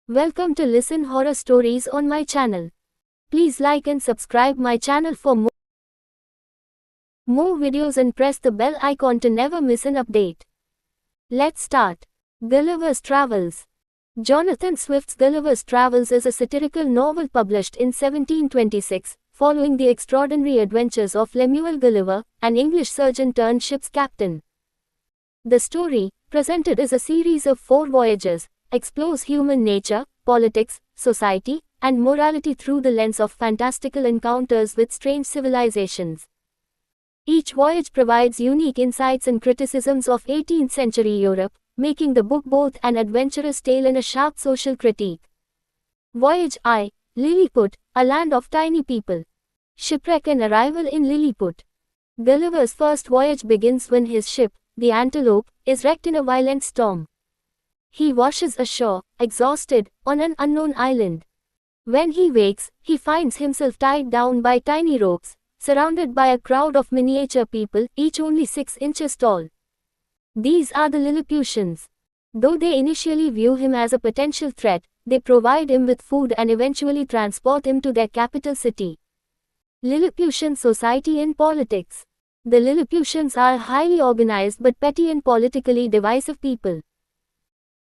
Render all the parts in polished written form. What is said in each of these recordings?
Welcome to Listen Horror Stories on my channel. Please like and subscribe my channel for more videos and press the bell icon to never miss an update. Let's start. Gulliver's Travels. Jonathan Swift's Gulliver's Travels is a satirical novel published in 1726, following the extraordinary adventures of Lemuel Gulliver, an English surgeon turned ship's captain. The story, presented as a series of 4 voyages, explores human nature, politics, society, and morality through the lens of fantastical encounters with strange civilizations. Each voyage provides unique insights and criticisms of 18th century Europe, making the book both an adventurous tale and a sharp social critique. Voyage I, Lilliput, a land of tiny people. Shipwreck and arrival in Lilliput. Gulliver's first voyage begins when his ship, the Antelope, is wrecked in a violent storm. He washes ashore, exhausted, on an unknown island. When he wakes, he finds himself tied down by tiny ropes, surrounded by a crowd of miniature people, each only 6 inches tall. These are the Lilliputians. Though they initially view him as a potential threat, they provide him with food and eventually transport him to their capital city. Lilliputian society and politics. The Lilliputians are highly organized but petty and politically divisive people.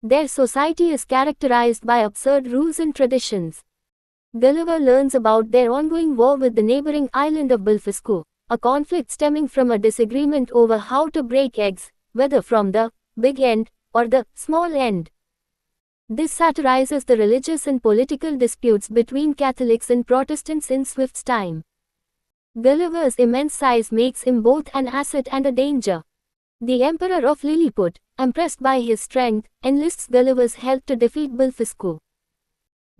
Their society is characterized by absurd rules and traditions. Gulliver learns about their ongoing war with the neighboring island of Blefuscu, a conflict stemming from a disagreement over how to break eggs, whether from the big end or the small end. This satirizes the religious and political disputes between Catholics and Protestants in Swift's time. Gulliver's immense size makes him both an asset and a danger. The Emperor of Lilliput, impressed by his strength, enlists Gulliver's help to defeat Blefuscu.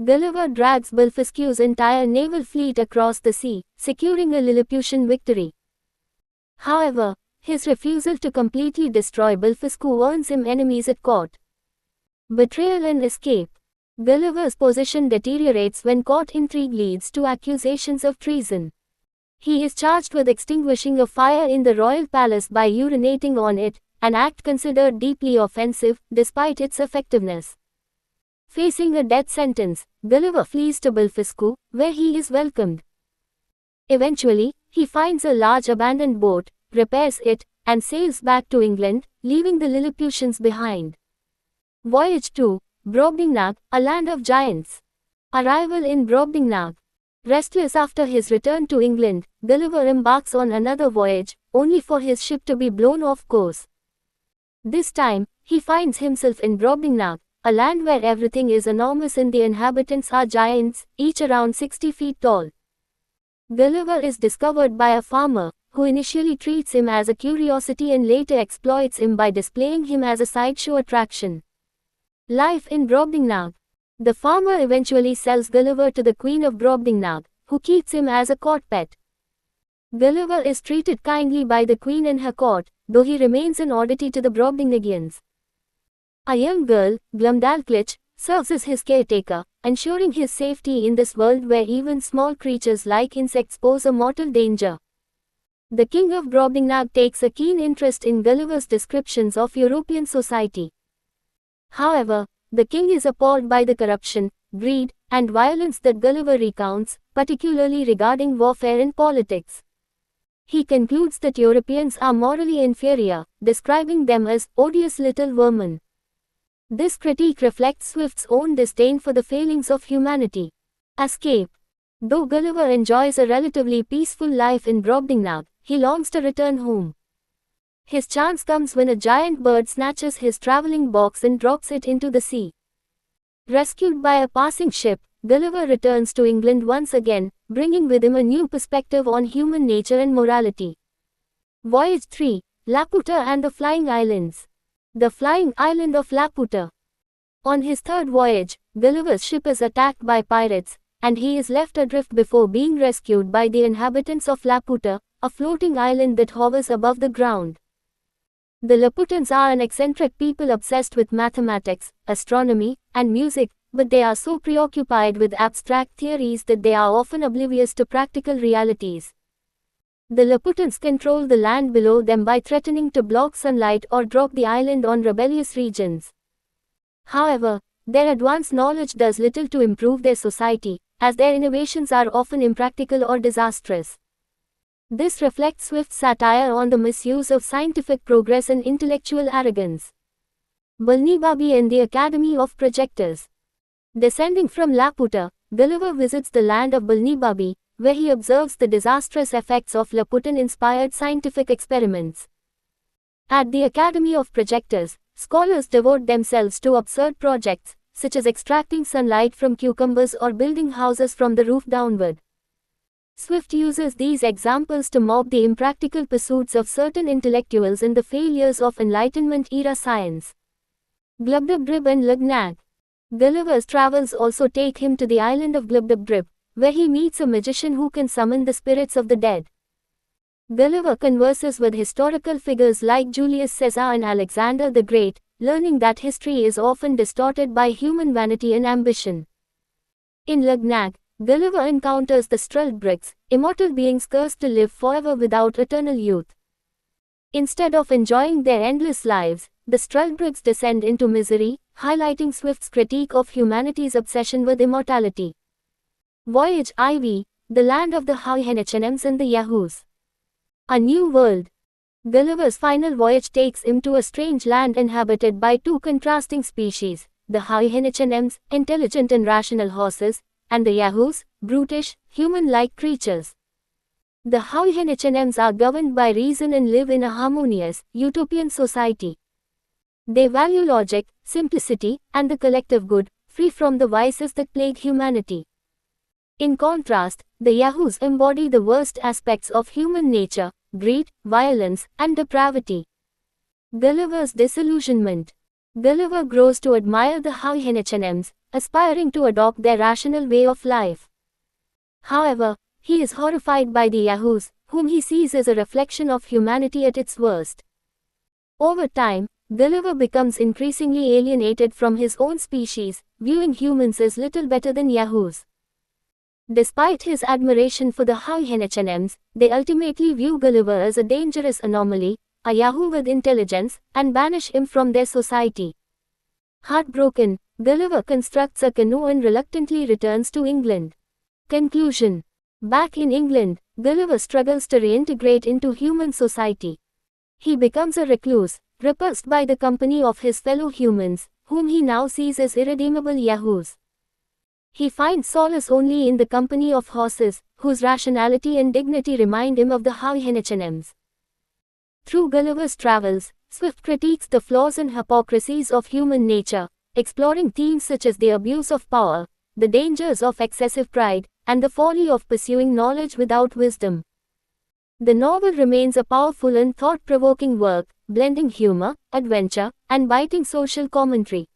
Gulliver drags Blefuscu's entire naval fleet across the sea, securing a Lilliputian victory. However, his refusal to completely destroy Blefuscu earns him enemies at court. Betrayal and escape. Gulliver's position deteriorates when court intrigue leads to accusations of treason. He is charged with extinguishing a fire in the royal palace by urinating on it, an act considered deeply offensive, despite its effectiveness. Facing a death sentence, Gulliver flees to Blefuscu, where he is welcomed. Eventually, he finds a large abandoned boat, repairs it, and sails back to England, leaving the Lilliputians behind. Voyage 2, Brobdingnag, a land of giants. Arrival in Brobdingnag. Restless after his return to England, Gulliver embarks on another voyage, only for his ship to be blown off course. This time, he finds himself in Brobdingnag, a land where everything is enormous and the inhabitants are giants, each around 60 feet tall. Gulliver is discovered by a farmer, who initially treats him as a curiosity and later exploits him by displaying him as a sideshow attraction. Life in Brobdingnag. The farmer eventually sells Gulliver to the Queen of Brobdingnag, who keeps him as a court pet. Gulliver is treated kindly by the Queen in her court, though he remains an oddity to the Brobdingnagians. A young girl, Glumdalclitch, serves as his caretaker, ensuring his safety in this world where even small creatures like insects pose a mortal danger. The King of Brobdingnag takes a keen interest in Gulliver's descriptions of European society. However, the king is appalled by the corruption, greed, and violence that Gulliver recounts, particularly regarding warfare and politics. He concludes that Europeans are morally inferior, describing them as odious little vermin. This critique reflects Swift's own disdain for the failings of humanity. Escape. Though Gulliver enjoys a relatively peaceful life in Brobdingnag, he longs to return home. His chance comes when a giant bird snatches his traveling box and drops it into the sea. Rescued by a passing ship, Gulliver returns to England once again, bringing with him a new perspective on human nature and morality. Voyage 3, Laputa and the Flying Islands. The Flying Island of Laputa. On his third voyage, Gulliver's ship is attacked by pirates, and he is left adrift before being rescued by the inhabitants of Laputa, a floating island that hovers above the ground. The Laputans are an eccentric people obsessed with mathematics, astronomy, and music, but they are so preoccupied with abstract theories that they are often oblivious to practical realities. The Laputans control the land below them by threatening to block sunlight or drop the island on rebellious regions. However, their advanced knowledge does little to improve their society, as their innovations are often impractical or disastrous. This reflects Swift's satire on the misuse of scientific progress and intellectual arrogance. Bulnibabi and the Academy of Projectors. Descending from Laputa, Gulliver visits the land of Bulnibabi, where he observes the disastrous effects of Laputan-inspired scientific experiments. At the Academy of Projectors, scholars devote themselves to absurd projects, such as extracting sunlight from cucumbers or building houses from the roof downward. Swift uses these examples to mock the impractical pursuits of certain intellectuals and the failures of Enlightenment-era science. Glubbdubdrib and Lugnag. Gulliver's travels also take him to the island of Glubbdubdrib, where he meets a magician who can summon the spirits of the dead. Gulliver converses with historical figures like Julius Caesar and Alexander the Great, learning that history is often distorted by human vanity and ambition. In Lugnag, Gulliver encounters the Struldbrugs, immortal beings cursed to live forever without eternal youth. Instead of enjoying their endless lives, the Struldbrugs descend into misery, highlighting Swift's critique of humanity's obsession with immortality. Voyage IV, the land of the Houyhnhnms and the Yahoos. A New World. Gulliver's final voyage takes him to a strange land inhabited by two contrasting species, the Houyhnhnms, intelligent and rational horses, and the Yahoos, brutish, human-like creatures. The Houyhnhnms are governed by reason and live in a harmonious, utopian society. They value logic, simplicity, and the collective good, free from the vices that plague humanity. In contrast, the Yahoos embody the worst aspects of human nature, greed, violence, and depravity. Gulliver's disillusionment. Gulliver grows to admire the Houyhnhnms, aspiring to adopt their rational way of life. However, he is horrified by the Yahoos, whom he sees as a reflection of humanity at its worst. Over time, Gulliver becomes increasingly alienated from his own species, viewing humans as little better than Yahoos. Despite his admiration for the Houyhnhnms, they ultimately view Gulliver as a dangerous anomaly, a Yahoo with intelligence, and banish him from their society. Heartbroken, Gulliver constructs a canoe and reluctantly returns to England. Conclusion. Back in England, Gulliver struggles to reintegrate into human society. He becomes a recluse, repulsed by the company of his fellow humans, whom he now sees as irredeemable Yahoos. He finds solace only in the company of horses, whose rationality and dignity remind him of the Houyhnhnms. Through Gulliver's travels, Swift critiques the flaws and hypocrisies of human nature, exploring themes such as the abuse of power, the dangers of excessive pride, and the folly of pursuing knowledge without wisdom. The novel remains a powerful and thought-provoking work, blending humor, adventure, and biting social commentary.